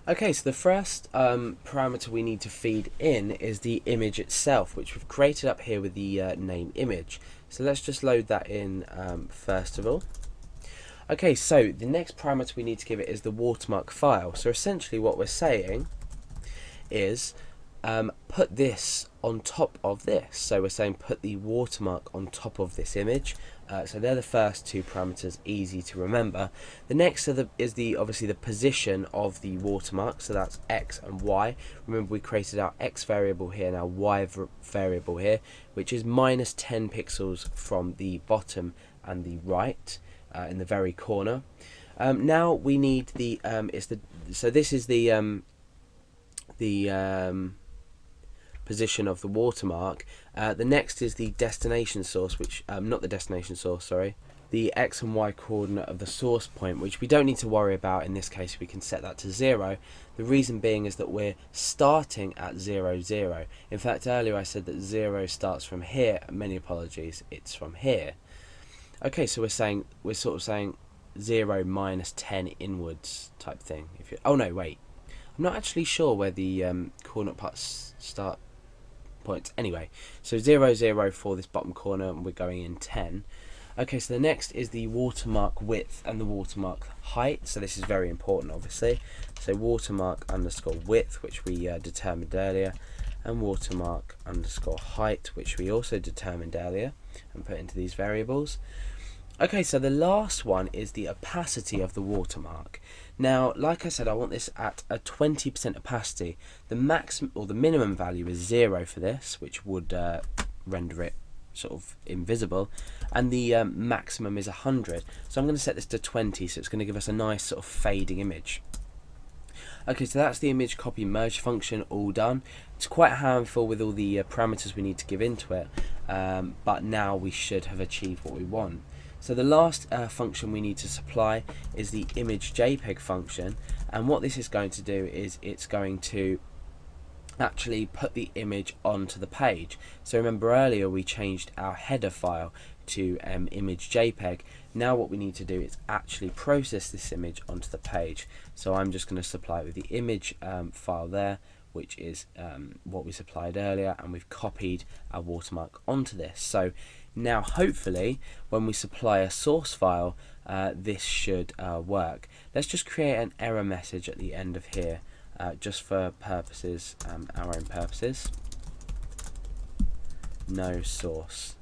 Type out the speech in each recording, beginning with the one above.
Okay, so the first parameter we need to feed in is the image itself, which we've created up here with the name image. So let's just load that in first of all. Okay, so the next parameter we need to give it is the watermark file. So essentially what we're saying is put this on top of this. So we're saying put the watermark on top of this image. So they're the first two parameters, easy to remember. The next is obviously the position of the watermark. So that's x and y. Remember we created our x variable here and our y variable here, which is minus 10 pixels from the bottom and the right in the very corner. Now we need so this is the position of the watermark. The next is the destination source, which not the destination source, sorry, the x and y coordinate of the source point, which we don't need to worry about in this case. We can set that to 0. The reason being is that we're starting at 0, 0. In fact, earlier I said that 0 starts from here. Many apologies, it's from here. Okay, so we're sort of saying 0 minus 10 inwards type thing. Oh no, wait. I'm not actually sure where the coordinate parts start points. Anyway, so 0, 0 for this bottom corner, and we're going in 10. Okay, so the next is the watermark width and the watermark height. So this is very important, obviously. So watermark underscore width, which we determined earlier, and watermark underscore height, which we also determined earlier and put into these variables. Okay, so the last one is the opacity of the watermark. Now, like I said, I want this at a 20% opacity. The maximum or the minimum value is 0 for this, which would render it sort of invisible, and the maximum is 100. So I'm going to set this to 20, so it's going to give us a nice sort of fading image. Okay, so that's the image copy merge function all done. It's quite a handful with all the parameters we need to give into it, but now we should have achieved what we want. So the last function we need to supply is the image JPEG function, and what this is going to do is it's going to actually put the image onto the page. So remember earlier we changed our header file to image JPEG. Now what we need to do is actually process this image onto the page. So I'm just going to supply it with the image file there, which is what we supplied earlier, and we've copied our watermark onto this. So now hopefully when we supply a source file, this should work. Let's just create an error message at the end of here, just for purposes, our own purposes. No source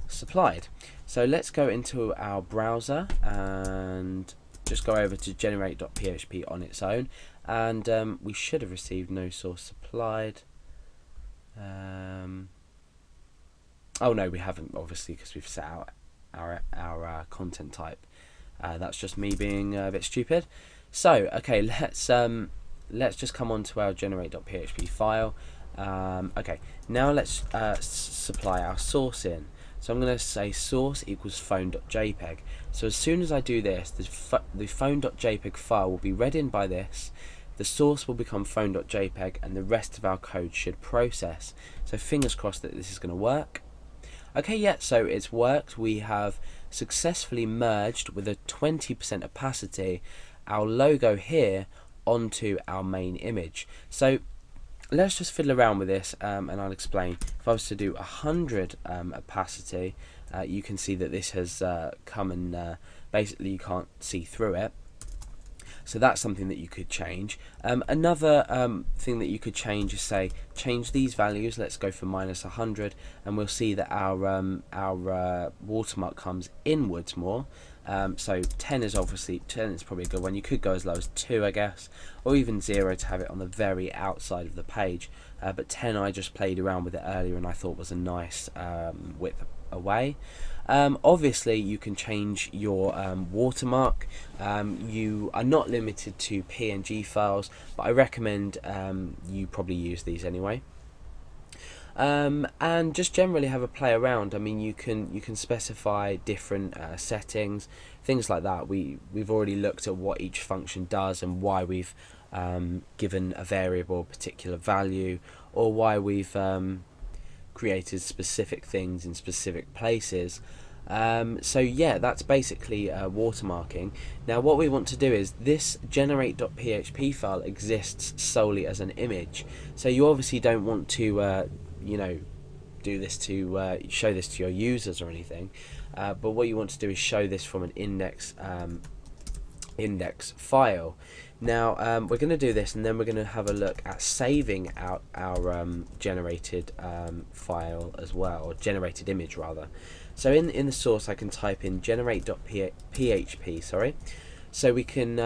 supplied. So let's go into our browser and just go over to generate.php on its own, and we should have received no source supplied. Oh no, we haven't, obviously, because we've set out our content type. That's just me being a bit stupid. So okay, let's just come on to our generate.php file. Okay, now let's supply our source in. So I'm going to say source equals phone.jpg. So as soon as I do this, the phone.jpg file will be read in by this, the source will become phone.jpg, and the rest of our code should process. So fingers crossed that this is going to work. Okay, yeah, so it's worked. We have successfully merged with a 20% opacity our logo here onto our main image. So let's just fiddle around with this, and I'll explain. If I was to do 100 opacity, you can see that this has come and basically you can't see through it. So that's something that you could change. Another thing that you could change is, say, change these values. Let's go for minus 100, and we'll see that our watermark comes inwards more. So 10 is probably a good one. You could go as low as 2, I guess, or even 0 to have it on the very outside of the page. But 10, I just played around with it earlier and I thought was a nice width away. Obviously you can change your watermark. You are not limited to PNG files, but I recommend you probably use these anyway. And just generally have a play around. I mean, you can specify different settings, things like that. We've already looked at what each function does and why we've given a variable a particular value, or why we've created specific things in specific places. So yeah, that's basically watermarking. Now what we want to do is this generate.php file exists solely as an image. So you obviously don't want to you know, do this to show this to your users or anything, but what you want to do is show this from an index file. Now we're going to do this, and then we're going to have a look at saving out our generated file as well, or generated image rather. So in the source I can type in generate.php, sorry. So we can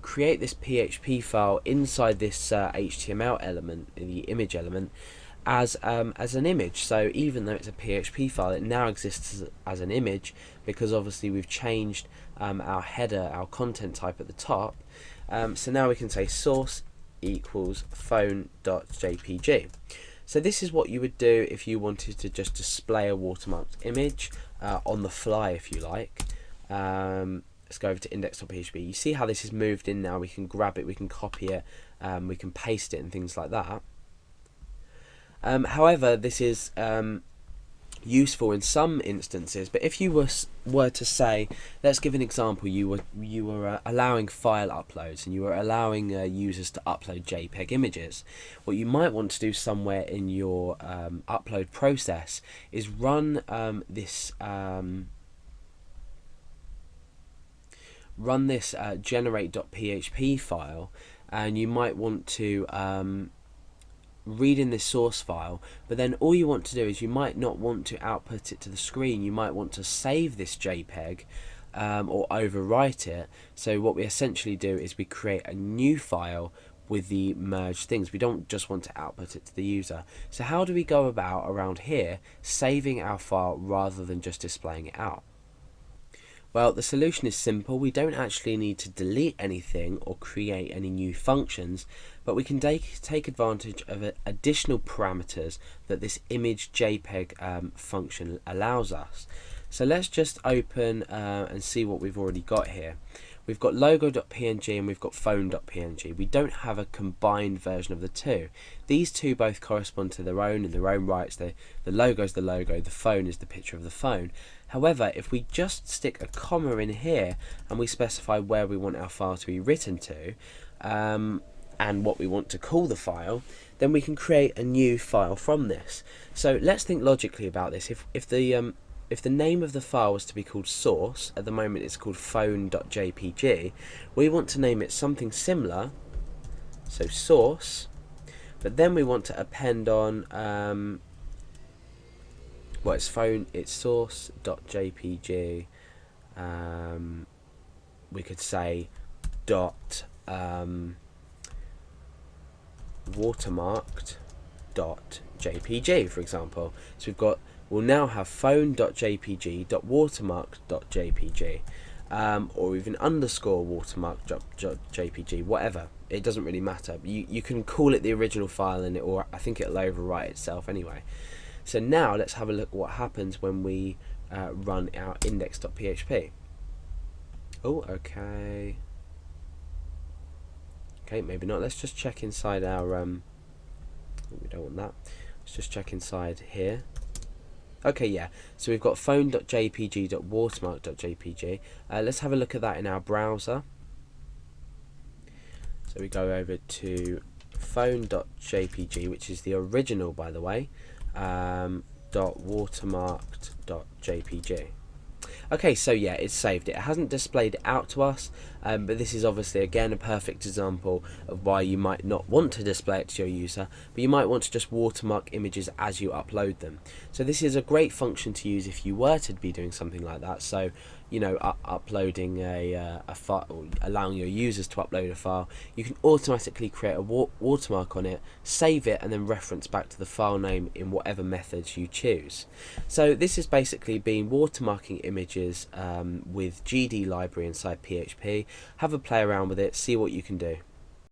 create this PHP file inside this HTML element, the image element, as an image. So even though it's a PHP file, it now exists as an image, because obviously we've changed our header, our content type at the top. So now we can say source equals phone.jpg. So this is what you would do if you wanted to just display a watermarked image on the fly, if you like. Let's go over to index.php. You see how this is moved in now. We can grab it, we can copy it, we can paste it and things like that. However, this is useful in some instances, but if you were to say, let's give an example, you were allowing file uploads, and you were allowing users to upload JPEG images, what you might want to do somewhere in your upload process is run this generate.php file, and you might want to read in this source file, but then all you want to do is you might not want to output it to the screen. You might want to save this JPEG or overwrite it. So what we essentially do is we create a new file with the merged things. We don't just want to output it to the user. So how do we go about around here saving our file rather than just displaying it out? Well, the solution is simple. We don't actually need to delete anything or create any new functions, but we can take advantage of additional parameters that this image JPEG function allows us. So let's just open and see what we've already got here. We've got logo.png and we've got phone.png. We don't have a combined version of the two. These two both correspond to their own in their own rights. The logo is the logo, the phone is the picture of the phone. However, if we just stick a comma in here and we specify where we want our file to be written to, and what we want to call the file, then we can create a new file from this. So let's think logically about this. If the name of the file was to be called source, at the moment it's called phone.jpg, we want to name it something similar, so source, but then we want to append on well, it's source.jpg. We could say dot watermarked.jpg, for example. So we'll now have phone.jpg.watermarked.jpg, or even underscore watermark.jpg, whatever. It doesn't really matter. You can call it the original file, and I think it'll overwrite itself anyway. So now let's have a look at what happens when we run our index.php. Oh, okay. Okay, maybe not. Let's just check inside our we don't want that. Let's just check inside here. Okay, yeah. So we've got phone.jpg.watermark.jpg. Let's have a look at that in our browser. So we go over to phone.jpg, which is the original, by the way, .watermarked.jpg. Okay, so yeah, it's saved it. It hasn't displayed it out to us, but this is obviously again a perfect example of why you might not want to display it to your user, but you might want to just watermark images as you upload them. So this is a great function to use if you were to be doing something like that. So, you know, uploading a file, or allowing your users to upload a file, you can automatically create a watermark on it, save it, and then reference back to the file name in whatever methods you choose. So this has basically been watermarking images with GD library inside PHP. Have a play around with it, see what you can do.